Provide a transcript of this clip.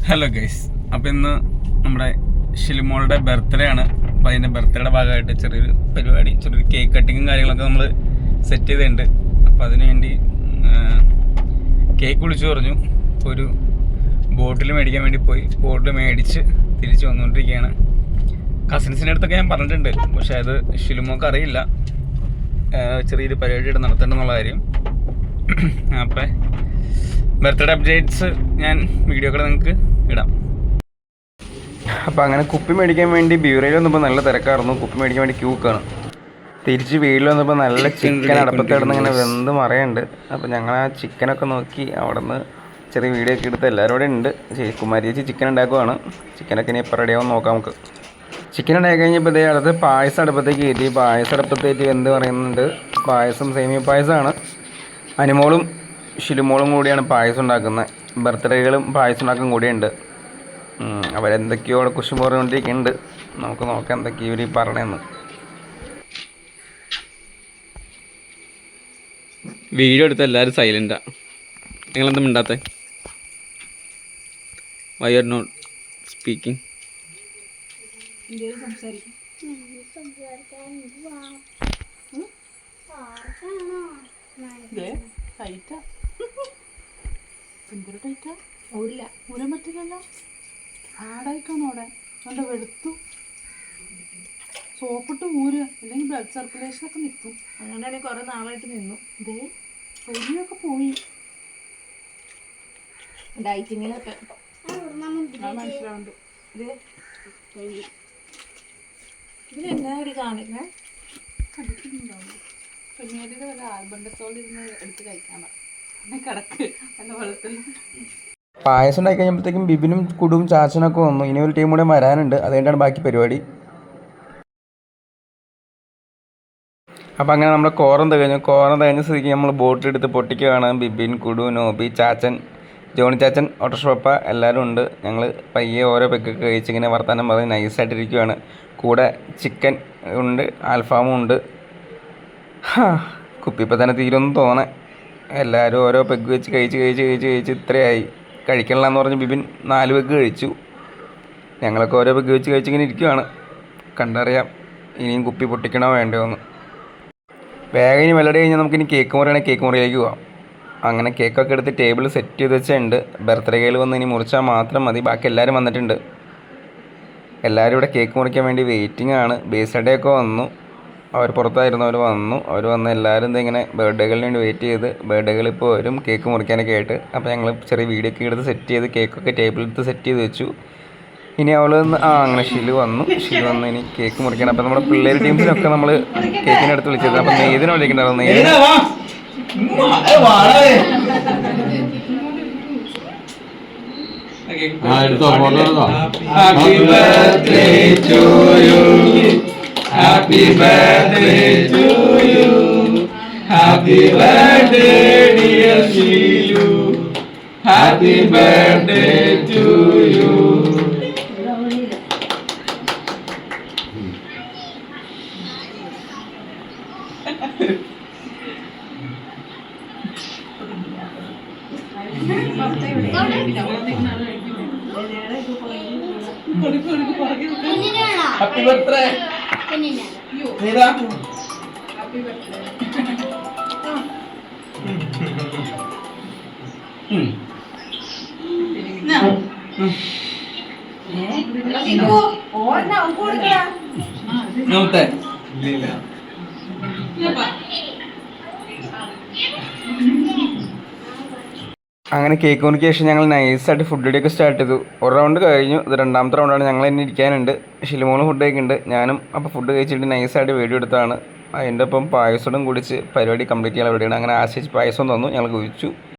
Hello guys, അപ്പോൾ ഇന്ന് നമ്മുടെ ഷിലിമോളുടെ ബർത്ത്ഡേ ആണ്. അപ്പോൾ അതിൻ്റെ ബർത്ത്ഡേയുടെ ഭാഗമായിട്ട് ചെറിയൊരു പരിപാടി, ചെറിയൊരു കേക്ക് കട്ടിങ്ങും കാര്യങ്ങളൊക്കെ നമ്മൾ സെറ്റ് ചെയ്തിട്ടുണ്ട്. അപ്പോൾ അതിന് വേണ്ടി കേക്ക് വിളിച്ചു പറഞ്ഞു. ഒരു ബോട്ടിൽ മേടിക്കാൻ വേണ്ടി പോയി, ബോട്ടിൽ മേടിച്ച് തിരിച്ച് വന്നുകൊണ്ടിരിക്കുകയാണ്. കസിൻസിൻ്റെ അടുത്തൊക്കെ ഞാൻ പറഞ്ഞിട്ടുണ്ട്, പക്ഷേ അത് ഷിലിമോക്ക് അറിയില്ല ചെറിയൊരു പരിപാടിയായിട്ട് നടത്തേണ്ടെന്നുള്ള കാര്യം. അപ്പം ബർത്ത്ഡേ അപ്ഡേറ്റ്സ് ഞാൻ വീഡിയോ കൂടെ നിങ്ങൾക്ക് ഇടാം. അപ്പോൾ അങ്ങനെ കുപ്പി മേടിക്കാൻ വേണ്ടി ബ്യൂറയിൽ വന്നപ്പോൾ നല്ല തിരക്കായിരുന്നു. കുപ്പി മേടിക്കാൻ വേണ്ടി ക്യൂക്കാണ്. തിരിച്ച് വീട്ടിൽ വന്നപ്പോൾ നല്ല ചിക്കൻ അടപ്പത്ത് കിടന്ന് ഇങ്ങനെ വെന്ത് മറയുണ്ട്. അപ്പോൾ ഞങ്ങൾ ആ ചിക്കനൊക്കെ നോക്കി അവിടെ നിന്ന് ചെറിയ വീഡിയോ ഒക്കെ എടുത്ത് എല്ലാവരും ഇവിടെ ഉണ്ട്. കുമാരി ചേച്ചി ചിക്കൻ ഉണ്ടാക്കുവാണ്. ചിക്കനൊക്കെ ഇനി എപ്പോൾ റെഡിയാവും നോക്കാം നമുക്ക്. ചിക്കൻ ഉണ്ടാക്കി കഴിഞ്ഞപ്പോൾ ഇതേ അടുത്ത് പായസം അടുപ്പത്തേക്ക് കയറ്റി. പായസം അടുപ്പത്തേക്ക് എന്ത് പറയുന്നുണ്ട്, പായസം സേമിയ പായസമാണ്. അനുമോളും ഷിലുമോളും കൂടിയാണ് പായസം ഉണ്ടാക്കുന്നത്. ബർത്ത്ഡേകളും പായസം ഉണ്ടാക്കാൻ കൂടിയുണ്ട്. അവരെന്തൊക്കെയോ അവിടെ കുശും പറഞ്ഞുകൊണ്ടിരിക്കുന്നുണ്ട്. നമുക്ക് നോക്കാം എന്തൊക്കെയോ ഇവർ പറയണമെന്ന്. വീഡിയോ എടുത്ത എല്ലാവരും സൈലൻ്റാ. നിങ്ങളെന്താ മിണ്ടാത്തെ? Why are not speaking? എന്തൊരു ടൈറ്റാ? ഊരാൻ പറ്റില്ലല്ലോ. ഹാർഡായിക്കാണ് അവിടെ. നല്ല വെളുത്തു. സോപ്പിട്ട് ഊര്, അല്ലെങ്കിൽ ബ്ലഡ് സർക്കുലേഷനൊക്കെ നിൽക്കും. അങ്ങനെയാണെങ്കിൽ കുറെ നാളായിട്ട് നിന്നു. ഇതേ തൊലിയൊക്കെ പോയി. ഡയറ്റിങ്ങിലൊക്കെ മനസ്സിലാവുണ്ട്. ഇതേ ഇതിലെന്നാ ഒരു കാണിക്കണേ കണ്ടിട്ടുണ്ടാവും. കുഞ്ഞേരിയുടെ വല്ല ആൽബണ്ടത്തോളിരുന്ന് എടുത്ത് കഴിക്കാണ്. കിടക്ക് നല്ല വെള്ളത്തിൽ. പായസം ഉണ്ടാക്കി കഴിഞ്ഞപ്പോഴത്തേക്കും ബിബിനും കുടും ചാച്ചനൊക്കെ വന്നു. ഇനി ഒരു ടീം കൂടെ വരാനുണ്ട്. അതുകൊണ്ടാണ് ബാക്കി പരിപാടി. അപ്പോൾ അങ്ങനെ നമ്മൾ കോറം തികഞ്ഞ സ്ഥിതിക്ക് നമ്മൾ ബോട്ടിലെടുത്ത് പൊട്ടിക്കുകയാണ്. ബിബിൻ, കുടു, നോബി, ചാച്ചൻ, ജോണി ചാച്ചൻ, ഓട്ടോഷോപ്പ എല്ലാവരും ഉണ്ട്. ഞങ്ങൾ പയ്യെ ഓരോ പെക്കൊക്കെ കഴിച്ച് ഇങ്ങനെ വർത്താനം പറഞ്ഞ് നൈസായിട്ടിരിക്കുകയാണ്. കൂടെ ചിക്കൻ ഉണ്ട്, അൽഫാമും ഉണ്ട്. കുപ്പിപ്പോൾ തന്നെ തീരുമെന്ന് തോന്നേ. എല്ലാവരും ഓരോ പെഗ് വെച്ച് കഴിച്ച് ഇത്രയായി. കഴിക്കണില്ലെന്ന് പറഞ്ഞ് ബിബിൻ 4 പെഗ് കഴിച്ചു. ഞങ്ങളൊക്കെ ഓരോ പെഗ് വെച്ച് കഴിച്ചിങ്ങനെ ഇരിക്കുകയാണ്. കണ്ടറിയാം ഇനിയും കുപ്പി പൊട്ടിക്കണോ വേണ്ടോ എന്ന്. വേഗം ഇനി വെള്ളടി കഴിഞ്ഞാൽ നമുക്കിനി കേക്ക് മുറിയാണെങ്കിൽ കേക്ക് മുറിയിലേക്ക് പോകാം. അങ്ങനെ കേക്കൊക്കെ എടുത്ത് ടേബിൾ സെറ്റ് ചെയ്ത് വെച്ചിട്ടുണ്ട്. ബർത്ത്ഡേ കേക്ക് വന്ന് ഇനി മുറിച്ചാൽ മാത്രം മതി. ബാക്കി എല്ലാവരും വന്നിട്ടുണ്ട്. എല്ലാവരും ഇവിടെ കേക്ക് മുറിക്കാൻ വേണ്ടി വെയിറ്റിംഗ് ആണ്. ബേസ്ഡേ ഒക്കെ വന്നു. അവർ പുറത്തായിരുന്നു. അവർ വന്ന് എല്ലാവരും ഇങ്ങനെ ബർത്ത്ഡേകളിന് വേണ്ടി വെയിറ്റ് ചെയ്ത്. ബർത്ത്ഡേകൾ ഇപ്പോൾ വരും കേക്ക് മുറിക്കാനൊക്കെ ആയിട്ട്. അപ്പോൾ ഞങ്ങൾ ചെറിയ വീഡിയോ ഒക്കെ എടുത്ത് സെറ്റ് ചെയ്ത് കേക്കൊക്കെ ടേബിളെടുത്ത് സെറ്റ് ചെയ്ത് വെച്ചു. ഇനി അവൾ അങ്ങനെ ഷിലു വന്നു ഇനി കേക്ക് മുറിക്കണം. അപ്പോൾ നമ്മുടെ പിള്ളേർ ടീംസിനൊക്കെ നമ്മൾ കേക്കിനടുത്ത് വിളിച്ചത്. അപ്പം നെയ്തിനെ വിളിക്കണ്ടായിരുന്നു. നെയ്തിനെ Happy birthday to you. Happy birthday dear Shilu. Happy birthday to you. Happy birthday. Nida. Happy birthday. അങ്ങനെ കേക്ക് മുറിക്ക് ശേഷം ഞങ്ങൾ നൈസായിട്ട് ഫുഡ് റെഡിയൊക്കെ സ്റ്റാർട്ട് ചെയ്തു. ഒരു റൗണ്ട് കഴിഞ്ഞു. ഇത് രണ്ടാമത്തെ റൗണ്ടാണ്. ഞങ്ങൾ ഇനി ഇരിക്കാനുണ്ട്. ഷിലിമോളും ഫുഡ് കഴിക്കുന്നുണ്ട്. ഞാനും അപ്പോൾ ഫുഡ് കഴിച്ചിട്ട് നൈസായിട്ട് വീഡിയോ എടുത്താണ്. അതിൻ്റെ ഒപ്പം പായസവും കുടിച്ച് പരിപാടി കംപ്ലീറ്റ് ചെയ്യാൻ പരിപാടിയാണ്. അങ്ങനെ ആശിച്ച് പായസം തന്നു. ഞങ്ങൾ കുഴിച്ചു.